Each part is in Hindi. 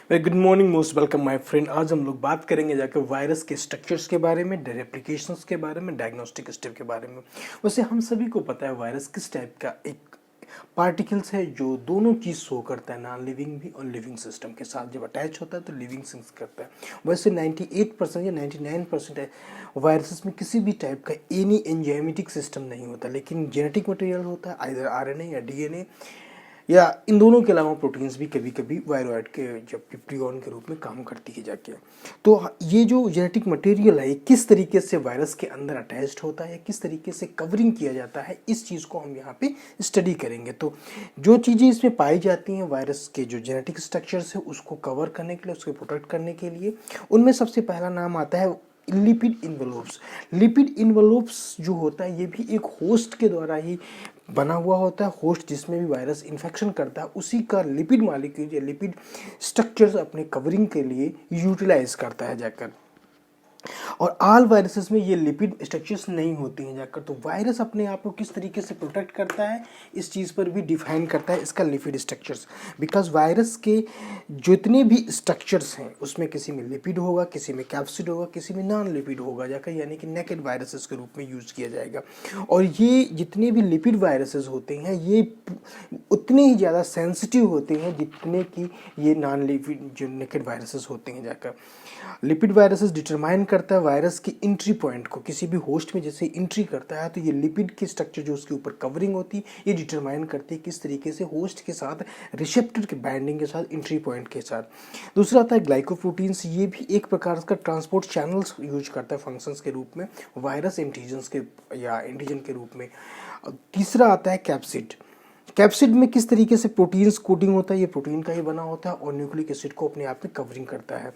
Very good morning, most welcome my friend. आज हम लोग बात करेंगे जाकर वायरस के स्ट्रक्चर्स के बारे में, रेप्लिकेशंस के बारे में, डायग्नोस्टिक स्टेप के बारे में। वैसे हम सभी को पता है वायरस किस टाइप का एक पार्टिकल्स है जो दोनों चीज़ शो करता है, नॉन लिविंग भी और लिविंग सिस्टम के साथ जब अटैच होता है तो लिविंग थिंग्स करता है। वैसे 98% या 99% वायरसेस में किसी भी टाइप का एनी एंजाइमेटिक सिस्टम नहीं होता, लेकिन जेनेटिक मटेरियल होता है, आइदर आरएनए या डीएनए या इन दोनों के अलावा प्रोटीन्स भी कभी कभी वायरोइड के जब प्रियॉन के रूप में काम करती है जाके। तो ये जो जेनेटिक मटेरियल है, किस तरीके से वायरस के अंदर अटैच्ड होता है, किस तरीके से कवरिंग किया जाता है, इस चीज़ को हम यहाँ पे स्टडी करेंगे। तो जो चीज़ें इसमें पाई जाती हैं वायरस के जो जेनेटिक स्ट्रक्चर्स है उसको कवर करने के लिए, उसको प्रोटेक्ट करने के लिए, उनमें सबसे पहला नाम आता है लिपिड इन्वेलोप्स। लिपिड इन्वेलोप्स जो होता है ये भी एक होस्ट के द्वारा ही बना हुआ होता है। होस्ट जिसमें भी वायरस इन्फेक्शन करता है उसी का लिपिड मॉलिक्यूल या लिपिड स्ट्रक्चर्स अपने कवरिंग के लिए यूटिलाइज करता है जाकर। और ऑल वायरसेस में ये लिपिड स्ट्रक्चर्स नहीं होती हैं जाकर। तो वायरस अपने आप को किस तरीके से प्रोटेक्ट करता है इस चीज़ पर भी डिफाइन करता है इसका लिपिड स्ट्रक्चर्स। बिकॉज वायरस के जितने भी स्ट्रक्चर्स हैं उसमें किसी में लिपिड होगा, किसी में कैप्सिड होगा, किसी में नॉन लिपिड होगा जाकर, यानी कि नेकेड वायरसेस के रूप में यूज किया जाएगा। और ये जितने भी लिपिड वायरसेस होते हैं ये उतने ही ज़्यादा सेंसिटिव होते हैं जितने कि ये नॉन लिपिड जो नेकेड वायरसेस होते हैं जाकर। लिपिड वायरसेस डिटरमाइन करता है वायरस की एंट्री पॉइंट को। किसी भी होस्ट में जैसे एंट्री करता है तो ये लिपिड की स्ट्रक्चर जो उसके ऊपर कवरिंग होती है ये डिटरमाइन करती है किस तरीके से होस्ट के साथ, रिसेप्टर के बाइंडिंग के साथ, एंट्री पॉइंट के साथ। दूसरा आता है ग्लाइकोप्रोटीन्स। ये भी एक प्रकार का ट्रांसपोर्ट चैनल्स यूज करता है फंक्शंस के रूप में, वायरस एंटीजन्स के या एंटीजन के रूप में। तीसरा आता है कैप्सिड। कैप्सिड में किस तरीके से प्रोटीन्स कोटिंग होता है, ये प्रोटीन का ही बना होता है और न्यूक्लिक एसिड को अपने आप में कवरिंग करता है।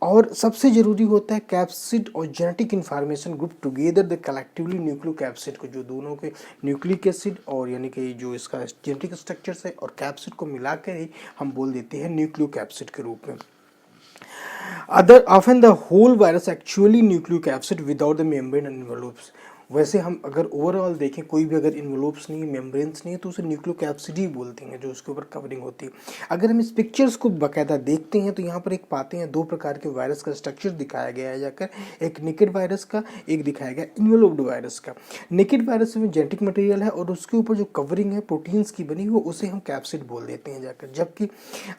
और सबसे जरूरी होता है कैप्सिड और genetic information group together the collectively nucleocapsid को, जो दोनों के न्यूक्लिक एसिड और यानी कि जो इसका जेनेटिक स्ट्रक्चर्स है और कैप्सिड को मिलाकर ही हम बोल देते हैं न्यूक्लियोकैप्सिड के रूप में। Other often the whole virus actually nucleocapsid without the membrane and envelopes. वैसे हम अगर ओवरऑल देखें कोई भी अगर इन्वेलोप्स नहीं, मेम्ब्रेन्स नहीं है तो उसे न्यूक्लियोकैप्सिड ही बोलते हैं जो उसके ऊपर कवरिंग होती है। अगर हम इस पिक्चर्स को बाकायदा देखते हैं तो यहाँ पर एक पाते हैं दो प्रकार के वायरस का स्ट्रक्चर दिखाया गया है जाकर, एक नेकेड वायरस का, एक दिखाया गया इन्वेलोप्ड वायरस का। नेकेड वायरस में जेनेटिक मटेरियल है और उसके ऊपर जो कवरिंग है प्रोटीन्स की बनी हुई उसे हम कैप्सिड बोल देते हैं जाकर। जबकि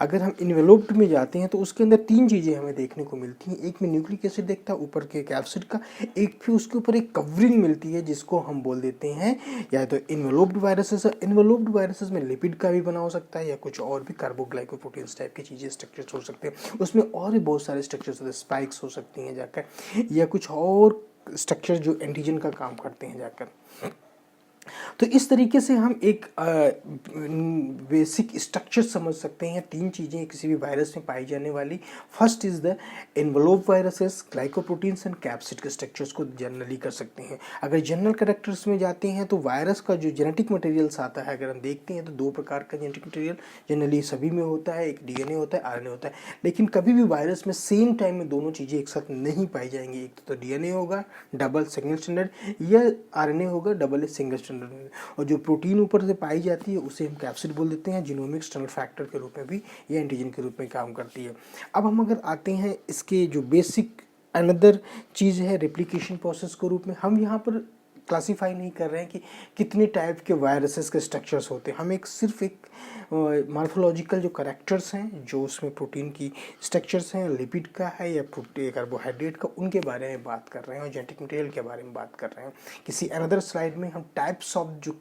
अगर हम इन्वेलोप्ड में जाते हैं तो उसके अंदर तीन चीज़ें हमें देखने को मिलती हैं। एक में न्यूक्लिक एसिड देखता है ऊपर के कैप्सिड का, एक फिर उसके ऊपर एक कवरिंग मिलती है जिसको हम बोल देते हैं या तो इन्वेलोप्ड वायरसेस। इन्वेलोप्ड वायरसेस में लिपिड का भी बना हो सकता है या कुछ और भी कार्बोग्लाइकोप्रोटीन्स टाइप की चीज़ें स्ट्रक्चर्स हो सकते हैं। उसमें और भी बहुत सारे स्ट्रक्चर्स होते हैं, स्पाइक्स हो सकती हैं जाकर या कुछ और स्ट्रक्चर जो एंटीजन का काम करते हैं जाकर। तो इस तरीके से हम एक बेसिक स्ट्रक्चर समझ सकते हैं। तीन चीज़ें किसी भी वायरस में पाई जाने वाली। First is the envelope viruses, glycoproteins and capsid के स्ट्रक्चर्स को जनरली कर सकते हैं। अगर जनरल कैरेक्टर्स में जाते हैं तो वायरस का जो जेनेटिक मटेरियल्स आता है अगर हम देखते हैं तो दो प्रकार का जेनेटिक मटेरियल जनरली सभी में होता है, एक डीएनए होता है, आरएनए होता है। लेकिन कभी भी वायरस में सेम टाइम में दोनों चीज़ें एक साथ नहीं पाई जाएंगी। एक तो डीएनए होगा डबल सिंगल स्टैंडर्ड, या आरएनए होगा डबल सिंगल स्टैंडर्ड। और जो प्रोटीन ऊपर से पाई जाती है उसे हम कैप्सिड बोल देते हैं। जीनोमिक एक्सटर्नल फैक्टर के रूप में भी ये एंटीजन के रूप में काम करती है। अब हम अगर आते हैं इसके जो बेसिक अनदर चीज़ है रेप्लिकेशन प्रोसेस के रूप में, हम यहाँ पर क्लासीफाई नहीं कर रहे हैं कि कितने टाइप के वायरसेस के स्ट्रक्चर्स होते हैं। हम सिर्फ एक मॉर्फोलॉजिकल जो करेक्टर्स हैं जो उसमें प्रोटीन की स्ट्रक्चर्स हैं, लिपिड का है या कार्बोहाइड्रेट का, उनके बारे में बात कर रहे हैं और जेनेटिक मटेरियल के बारे में बात कर रहे हैं। किसी अनदर स्लाइड में हम टाइप्स ऑफ जो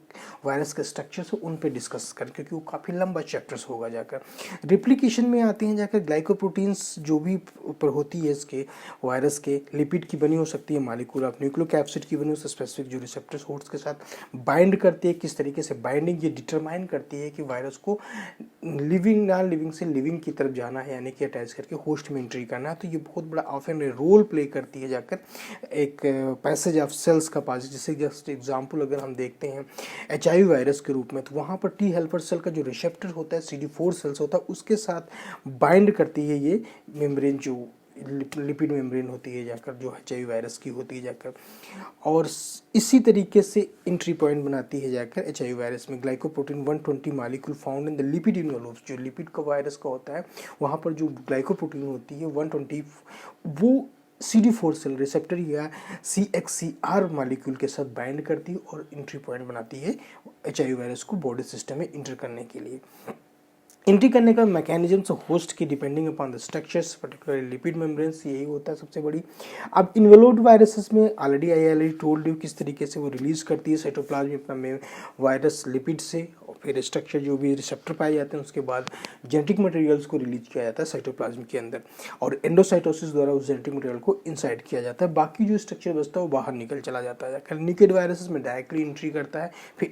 वायरस के स्ट्रक्चर्स हैं उन पर डिस्कस करें क्योंकि वो काफ़ी लंबा चैप्टर्स होगा जाकर। रिप्लिकेशन में आते हैं जाकर ग्लाइकोप्रोटीन्स जो भी ऊपर होती है इसके वायरस के, लिपिड की बनी हो सकती है, मॉलिक्यूल ऑफ न्यूक्लियोकैप्सिड की बनी हो सकती है, स्पेसिफिक जो रिसेप्टर्स होस्ट के साथ बाइंड करती है, किस तरीके से बाइंडिंग ये डिटरमाइन करती है कि वायरस को लिविंग नॉन लिविंग से लिविंग की तरफ जाना है यानी कि अटैच करके होस्ट में एंट्री करना है। तो ये बहुत बड़ा ऑफन रोल प्ले करती है जाकर एक पैसेज ऑफ सेल्स का पास। जैसे जस्ट एग्जांपल अगर हम देखते हैं एचआईवी वायरस के रूप में तो वहाँ पर टी हेल्पर सेल का जो रिसेप्टर होता है CD4 सेल्स होता है उसके साथ बाइंड करती है ये मेम्ब्रेन जो लिपिड मेम्ब्रेन होती है जाकर, जो HIV वायरस की होती है जाकर, और इसी तरीके से एंट्री पॉइंट बनाती है जाकर HIV वायरस में glycoprotein 120 molecule found in the lipid involves. जो लिपिड का वायरस का होता है वहाँ पर जो ग्लाइकोप्रोटीन होती है 120, वो CD4 सेल रिसेप्टर या CXCR मॉलिक्यूल के साथ बाइंड करती है और एंट्री पॉइंट बनाती है HIV वायरस को बॉडी सिस्टम में इंटर करने के लिए। एंट्री करने का मैकेनिज्म होस्ट की depending upon the structures, particularly lipid membranes, यही होता है सबसे बड़ी। अब इन्वॉल्व्ड वायरसेस में ऑलरेडी टोल्ड यू किस तरीके से वो रिलीज करती है साइटोप्लाज्म में अपना वायरस लिपिड से, और फिर स्ट्रक्चर जो भी रिसेप्टर पाए जाते हैं उसके बाद जेनेटिक मटेरियल्स को रिलीज किया जाता है साइटोप्लाज्म के अंदर, और एंडोसाइटोसिस द्वारा उस जेनेटिक मटेरियल को इनसाइड किया जाता है। बाकी जो स्ट्रक्चर बचता है वो बाहर निकल चला जाता है। निकेड वायरसेस में डायरेक्टली एंट्री करता है, फिर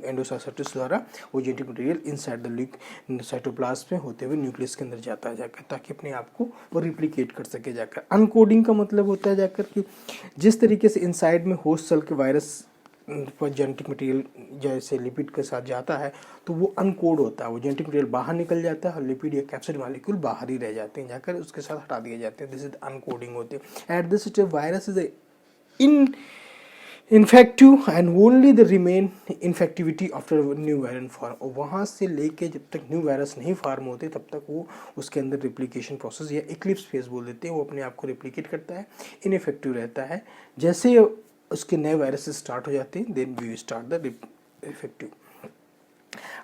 एंडोसाइटोसिस द्वारा वो genetic material inside the cytoplasm में होते हुए न्यूक्लियस के अंदर जाता है जाकर, ताकि अपने आप को वो रिप्लिकेट कर सके जाकर। अनकोडिंग का मतलब होता है जाकर कि जिस तरीके से इनसाइड में होस्ट सेल के वायरस पर जेनेटिक मटेरियल जैसे लिपिड के साथ जाता है तो वो अनकोड होता है, वो जेनेटिक मटेरियल बाहर निकल जाता है और लिपिड या कैप्सिड मॉलिक्यूल बाहर ही रह जाते हैं जाकर, उसके साथ हटा दिए जाते हैं। दिस इज अनकोडिंग होती है। At this step virus is infective and only the remain infectivity after new virus form. और वहाँ से लेके जब तक न्यू वायरस नहीं फॉर्म होते तब तक वो उसके अंदर रिप्लिकेशन प्रोसेस या इक्लिप्स फेज बोल देते हैं, वो अपने आप को रिप्लिकेट करता है, इनइफेक्टिव रहता है। जैसे उसके नए वायरस स्टार्ट हो जाते हैं then we start the effective.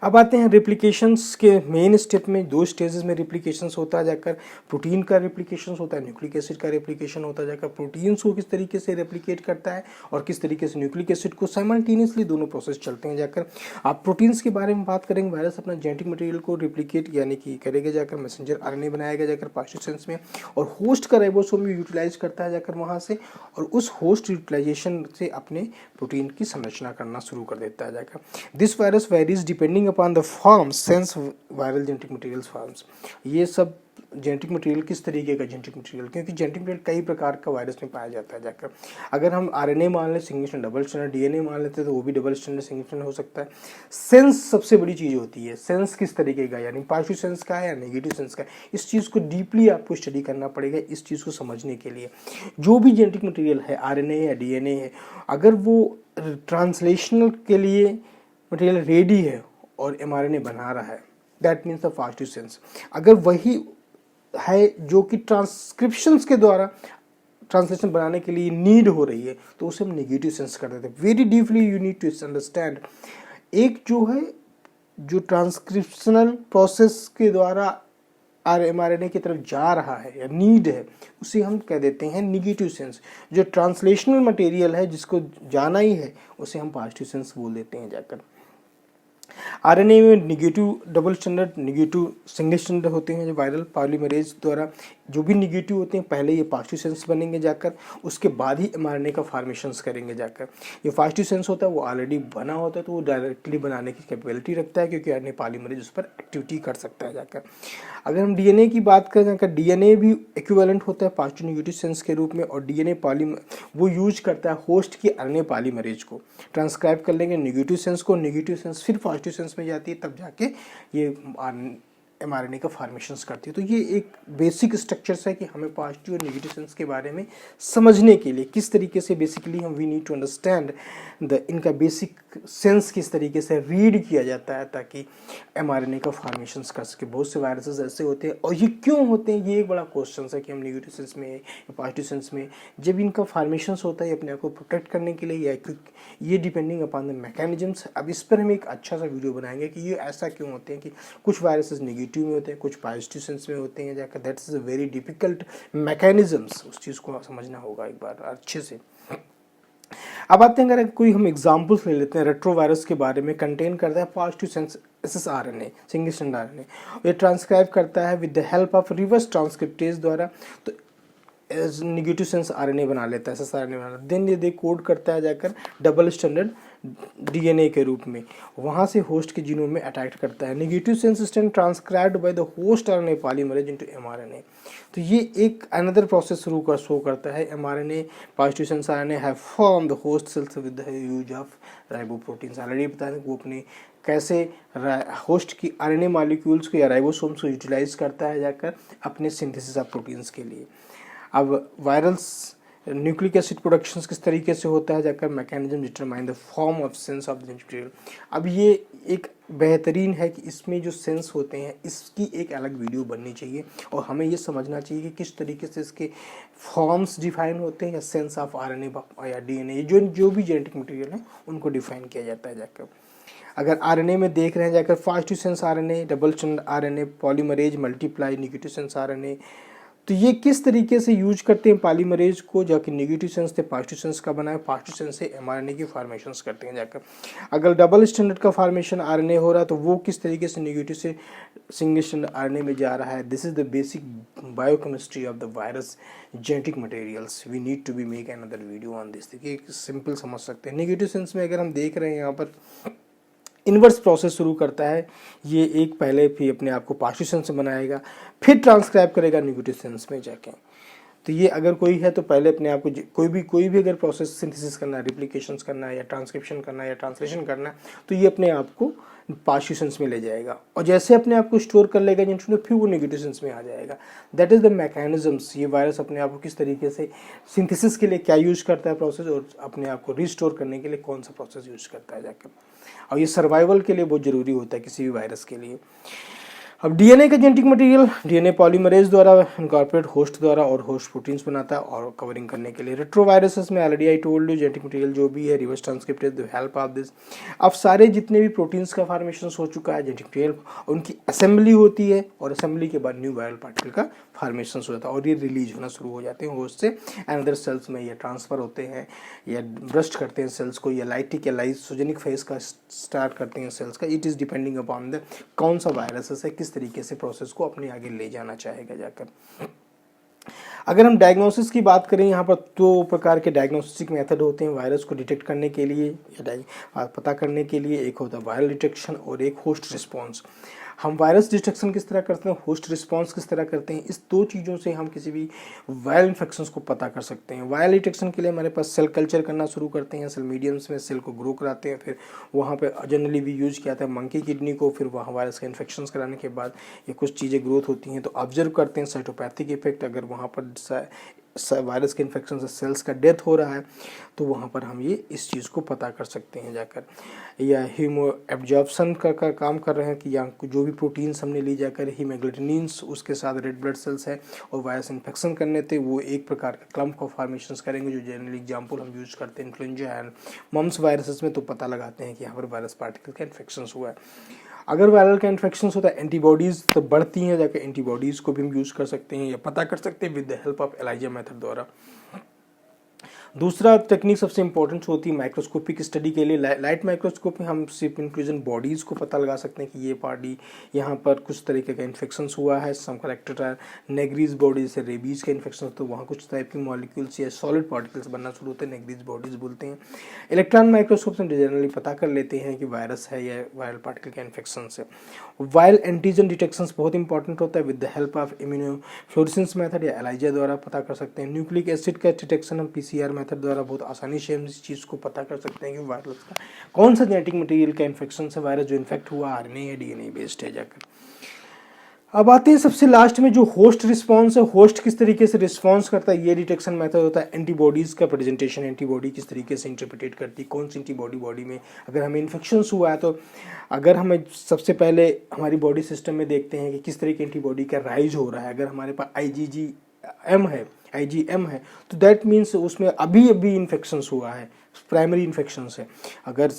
अब आते हैं रिप्लिकेशंस के मेन स्टेप में। दो स्टेजेस में रिप्लिकेशंस होता है जाकर, प्रोटीन का रिप्लिकेशंस होता है, न्यूक्लिक एसिड का रिप्लिकेशन होता है जाकर। प्रोटीन्स को किस तरीके से रेप्लिकेट करता है और किस तरीके से न्यूक्लिक एसिड को, साइमल्टेनियसली दोनों प्रोसेस चलते हैं जाकर। आप प्रोटीन्स के बारे में बात करेंगे, वायरस अपना जेनेटिक मटेरियल को रिप्लिकेट यानी कि करेगा जाकर, मैसेंजर RNA बनाएगा जाकर पास्टोसेंस में, और होस्ट का राइबोसोम यूटिलाइज करता है जाकर वहाँ से, और उस होस्ट यूटिलाइजेशन से अपने प्रोटीन की संरचना करना शुरू कर देता है जाकर। This virus varies depending upon the form sense viral genetic materials forms. ये सब जेनेटिक मटेरियल किस तरीके का जेनेटिक मटेरियल, क्योंकि जेनेटिक मटेरियल कई प्रकार का वायरस में पाया जाता है जाकर। अगर हम RNA मान लें single strand double strand, DNA मान लेते हैं तो वो भी डबल स्ट्रैंड सिंगल स्ट्रैंड हो सकता है। सेंस सबसे बड़ी चीज़ होती है, सेंस किस तरीके का, यानी पॉजिटिव सेंस का है या नेगेटिव सेंस का है। इस चीज़ को डीपली आपको स्टडी करना पड़ेगा इस चीज़ को समझने के लिए। जो भी जेनेटिक मटेरियल है RNA या DNA है, अगर वो ट्रांसलेशनल के लिए मटेरियल रेडी है और mRNA बना रहा है, that means the positive sense. अगर वही है जो कि ट्रांसक्रिप्शंस के द्वारा ट्रांसलेशन बनाने के लिए नीड हो रही है तो उसे हम नेगेटिव सेंस कर देते हैं। Very deeply you need to understand, एक जो है जो ट्रांसक्रिप्शनल प्रोसेस के द्वारा mRNA की तरफ जा रहा है या नीड है, उसे हम कह देते हैं निगेटिव सेंस। जो ट्रांसलेशनल मटेरियल है जिसको जाना ही है उसे हम पॉजिटिव सेंस बोल देते हैं जाकर। RNA में negative double standard, negative single standard होते हैं। जो वायरल पॉलीमरेज द्वारा जो भी निगेटिव होते हैं पहले ये पॉजिटिव सेंस बनेंगे जाकर, उसके बाद ही mRNA का फॉर्मेशंस करेंगे जाकर। ये पॉजिटिव सेंस होता है वो ऑलरेडी बना होता है तो वो डायरेक्टली बनाने की कैपेबिलिटी रखता है, क्योंकि RNA पॉलीमरेज उस पर एक्टिविटी कर सकता है जाकर। अगर हम DNA की बात करें जाकर, DNA भी इक्विवेलेंट होता है पॉजिटिव निगेटिव सेंस के रूप में, और DNA वो यूज करता है होस्ट की RNA पॉलीमरेज को ट्रांसक्राइब कर लेंगे नेगेटिव सेंस को, नेगेटिव सेंस फिर पॉजिटिव सेंस में जाती है, तब जाके ये mRNA का फॉर्मेशंस करती है। तो ये एक बेसिक स्ट्रक्चर्स है कि हमें पॉजिटिव और नेगेटिव सेंस के बारे में समझने के लिए किस तरीके से बेसिकली हम वी नीड टू अंडरस्टैंड इनका बेसिक सेंस किस तरीके से रीड किया जाता है ताकि mRNA का फॉर्मेशंस कर सके। बहुत से वायरसेस ऐसे होते हैं, और ये क्यों होते हैं ये एक बड़ा क्वेश्चन है कि हम नेगेटिव सेंस में या पॉजिटिव सेंस में जब इनका फॉर्मेशंस होता है अपने आप को प्रोटेक्ट करने के लिए, या ये डिपेंडिंग अपॉन द मैकेनिज्म्स। अब इस पर हम एक अच्छा सा वीडियो बनाएंगे कि ये ऐसा क्यों होते हैं कि कुछ वायरसेस नेगेटिव में होते हैं, कुछ पॉजिटिव सेंस में होते हैं जाकर। That's a very difficult mechanisms, उस चीज़ को समझना होगा एक बार अच्छे से। अब आते हैं, अगर कोई हम एग्जांपल्स ले लेते हैं रेट्रोवायरस के बारे में, कंटेन करता है positive sense ssRNA single strand RNA, ये ट्रांसक्राइब करता है with the help of reverse transcriptase द्वारा, तो नेगेटिव सेंस RNA बना लेता है ssRNA बना, देन ये कोड करता है जाकर डबल स्टैंडर्ड DNA के रूप में, वहाँ से होस्ट के जीनोम में अटैक करता है। Negative sense strand transcribed by the host RNA polymerase into mRNA। तो ये एक अनदर प्रोसेस शो करता है। mRNA positive sense RNA have form the host cells with the use of riboproteins. Already बता दें वो अपने कैसे होस्ट की RNA मॉलिक्यूल्स को या राइबोसोम्स को यूटिलाइज करता है जाकर अपने सिंथेसिस ऑफ प्रोटीन्स के लिए। अब वायरल्स न्यूक्लिक एसिड प्रोडक्शन किस तरीके से होता है, जाकर mechanism determine the form of sense of the material. अब ये एक बेहतरीन है कि इसमें जो सेंस होते हैं इसकी एक अलग वीडियो बननी चाहिए और हमें ये समझना चाहिए कि किस तरीके से इसके फॉर्म्स डिफाइन होते हैं या सेंस ऑफ आरएनए या डीएनए, जो भी जेनेटिक मटेरियल है उनको डिफाइन किया जाता है। जाकर अगर आरएनए में देख रहे हैं जाकर positive sense RNA, double strand RNA, polymerase, multiply, negative sense RNA, तो ये किस तरीके से यूज करते हैं पॉलीमरेज को, जाकर नेगेटिव सेंस से पॉजिटिव सेंस का बनाए, पॉजिटिव सेंस से एमआरएनए की फॉर्मेशंस करते हैं। जाकर अगर डबल स्टैंडर्ड का फॉर्मेशन आरएनए हो रहा है तो वो किस तरीके से नेगेटिव से सिंगल स्टैंडर्ड आरएनए में जा रहा है। This is the basic biochemistry of the virus genetic materials. We need to be make another video on this. देखिए सिंपल समझ सकते हैं। नेगेटिव सेंस में अगर हम देख रहे हैं यहाँ पर इन्वर्स प्रोसेस शुरू करता है, ये एक पहले भी अपने आप को पॉजिटिव सेंस में बनाएगा, फिर ट्रांसक्राइब करेगा नेगेटिव सेंस में जाके। तो ये अगर कोई है तो पहले अपने आप को कोई भी अगर प्रोसेस सिंथेसिस करना है, रिप्लिकेशंस करना है या ट्रांसक्रिप्शन करना है या ट्रांसलेशन करना है तो ये अपने आप को पॉजिटिव सेंस में ले जाएगा और जैसे अपने आप को स्टोर कर लेगा जिन फिर वो नेगेटिव सेंस में आ जाएगा। That is the mechanisms. ये वायरस अपने आप को किस तरीके से सिंथेसिस के लिए क्या यूज करता है प्रोसेस और अपने आप को रिस्टोर करने के लिए कौन सा प्रोसेस यूज करता है जाकर, और ये सर्वाइवल के लिए बहुत ज़रूरी होता है किसी भी वायरस के लिए। अब डीएनए का जेनेटिक मटेरियल डीएनए पॉलीमरेज द्वारा इनकॉर्पोरेट होस्ट द्वारा और होस्ट प्रोटीन्स बनाता है और कवरिंग करने के लिए रेट्रोवायरसेस में already I told you genetic material जो भी है reverse transcript with the help of this. अब सारे जितने भी प्रोटीन्स का फॉर्मेशन हो चुका है जेनेटिक मटेरियल उनकी असेंबली होती है और असेंबली के बाद न्यू वायरल पार्टिकल का फॉर्मेशन हो जाता है और ये रिलीज होना शुरू हो जाते हैं होस्ट से अनदर सेल्स में, या ट्रांसफर होते हैं या ब्रस्ट करते हैं सेल्स को, या लाइटिक या लाइसोजेनिक फेज का स्टार्ट करते हैं सेल्स का। It is depending upon the कौन सा वायरस है किस तरीके से प्रोसेस को अपने आगे ले जाना चाहेगा जाकर। अगर हम डायग्नोसिस की बात करें यहाँ पर दो प्रकार के डायग्नोस्टिक मेथड होते हैं वायरस को डिटेक्ट करने के लिए या पता करने के लिए। एक होता है वायरल डिटेक्शन और एक होस्ट रिस्पॉन्स। हम वायरस डिटेक्शन किस तरह करते हैं, होस्ट रिस्पॉन्स किस तरह करते हैं, इस दो चीज़ों से हम किसी भी वायरल इन्फेक्शंस को पता कर सकते हैं। वायरल डिटेक्शन के लिए हमारे पास सेल कल्चर करना शुरू करते हैं, सेल मीडियम्स में सेल को ग्रो कराते हैं, फिर वहाँ पे जनरली भी यूज किया जाता है मंकी किडनी को, फिर वहाँ वायरस का इन्फेक्शन कराने के बाद ये कुछ चीज़ें ग्रोथ होती हैं तो ऑब्जर्व करते हैं साइटोपैथिक इफेक्ट। अगर वहाँ पर वायरस के इन्फेक्शन से सेल्स का डेथ हो रहा है तो वहाँ पर हम ये इस चीज़ को पता कर सकते हैं जाकर। या हीमो एब्जॉर्प्शन का काम कर रहे हैं कि या जो भी प्रोटीन्स हमने ली जाकर हीमोग्लोबिन्स उसके साथ रेड ब्लड सेल्स है और वायरस इन्फेक्शन करने थे वो एक प्रकार का क्लम्प ऑफ फॉर्मेशंस करेंगे जो जनरली एग्जाम्पल हम यूज करते हैं इन्फ्लुएंजा एंड मम्स वायरसेस में, तो पता लगाते हैं कि यहाँ पर वायरस पार्टिकल का इन्फेक्शन हुआ है। अगर वायरल का इन्फेक्शन होता है एंटीबॉडीज़ तो बढ़ती हैं जाकर, एंटीबॉडीज़ को भी हम यूज़ कर सकते हैं या पता कर सकते हैं with the help of ELISA method द्वारा। दूसरा टेक्निक सबसे इंपॉर्टेंट होती है माइक्रोस्कोपिक स्टडी के लिए। लाइट माइक्रोस्कोप में हम सिर्फ इंक्लूजन बॉडीज़ को पता लगा सकते हैं कि ये पार्टी यहाँ पर कुछ तरीके का इन्फेक्शन हुआ है। सम करेक्टर नेग्रीज बॉडी जैसे रेबीज़ का इन्फेक्शन तो वहाँ कुछ टाइप की मॉलिक्यूल्स या सॉलिड पार्टिकल्स बनना शुरू होते हैं, नेग्रीज बॉडीज़ बोलते हैं। इलेक्ट्रॉन माइक्रोस्कोप से जनरली पता कर लेते हैं कि वायरस है या वायरल पार्टिकल का इन्फेक्शन से। वायरल एंटीजन डिटेक्शन बहुत इंपॉर्टेंट होता है with the help of immunofluorescence method या एलाइजा द्वारा पता कर सकते हैं। न्यूक्लिक एसिड का डिटेक्शन हम पीसीआर मेथड द्वारा बहुत आसानी से हम इस चीज़ को पता कर सकते हैं कि वायरस का कौन सा जेनेटिक मटेरियल का इन्फेक्शन से वायरस जो इन्फेक्ट हुआ आरएनए या डीएनए बेस्ड है जाकर। अब आते हैं सबसे लास्ट में जो होस्ट रिस्पॉन्स है, होस्ट किस तरीके से रिस्पॉन्स करता है ये डिटेक्शन मेथड होता है। एंटीबॉडीज़ का प्रेजेंटेशन, एंटीबॉडी किस तरीके से इंटरप्रिटेट करती है, कौन सी एंटीबॉडी बॉडी में अगर हमें इन्फेक्शन हुआ है तो अगर हमें सबसे पहले हमारी बॉडी सिस्टम में देखते हैं कि किस तरह की एंटीबॉडी का राइज हो रहा है। अगर हमारे पास IgM है तो दैट मीन्स उसमें अभी इन्फेक्शन हुआ है, प्राइमरी इन्फेक्शन है। अगर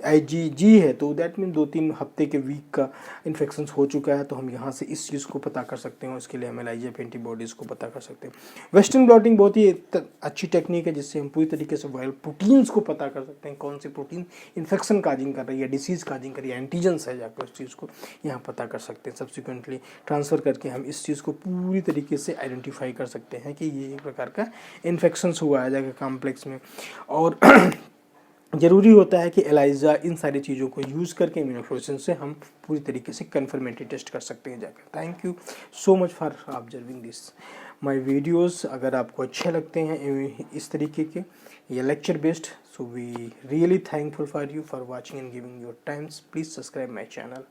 IgG है तो दैट मीन 2-3 हफ्ते के वीक का इन्फेक्शन हो चुका है, तो हम यहाँ से इस चीज़ को पता कर सकते हैं। इसके लिए हम एलाइजा एंटीबॉडीज़ को पता कर सकते हैं। वेस्टर्न ब्लॉटिंग बहुत ही अच्छी टेक्निक है जिससे हम पूरी तरीके से वायरल प्रोटीन्स को पता कर सकते हैं, कौन सी प्रोटीन इन्फेक्शन काजिंग कर रही है, डिसीज़ काजिंग कर रही है, एंटीजेंस है, जाकर उस चीज़ को यहाँ पता कर सकते हैं। सब्सिक्वेंटली ट्रांसफ़र करके हम इस चीज़ को पूरी तरीके से आइडेंटिफाई कर सकते हैं कि ये एक प्रकार का इन्फेक्शन हुआ है जाकर कॉम्प्लेक्स में। और ज़रूरी होता है कि एलाइजा इन सारी चीज़ों को यूज़ करके इम्यूनोफ्लोरेसेंस से हम पूरी तरीके से कन्फर्मेटरी टेस्ट कर सकते हैं जाकर। Thank you so much for observing this my videos. अगर आपको अच्छे लगते हैं इस तरीके के या lecture based, so we really thankful for you for watching and giving your times. Please subscribe my channel.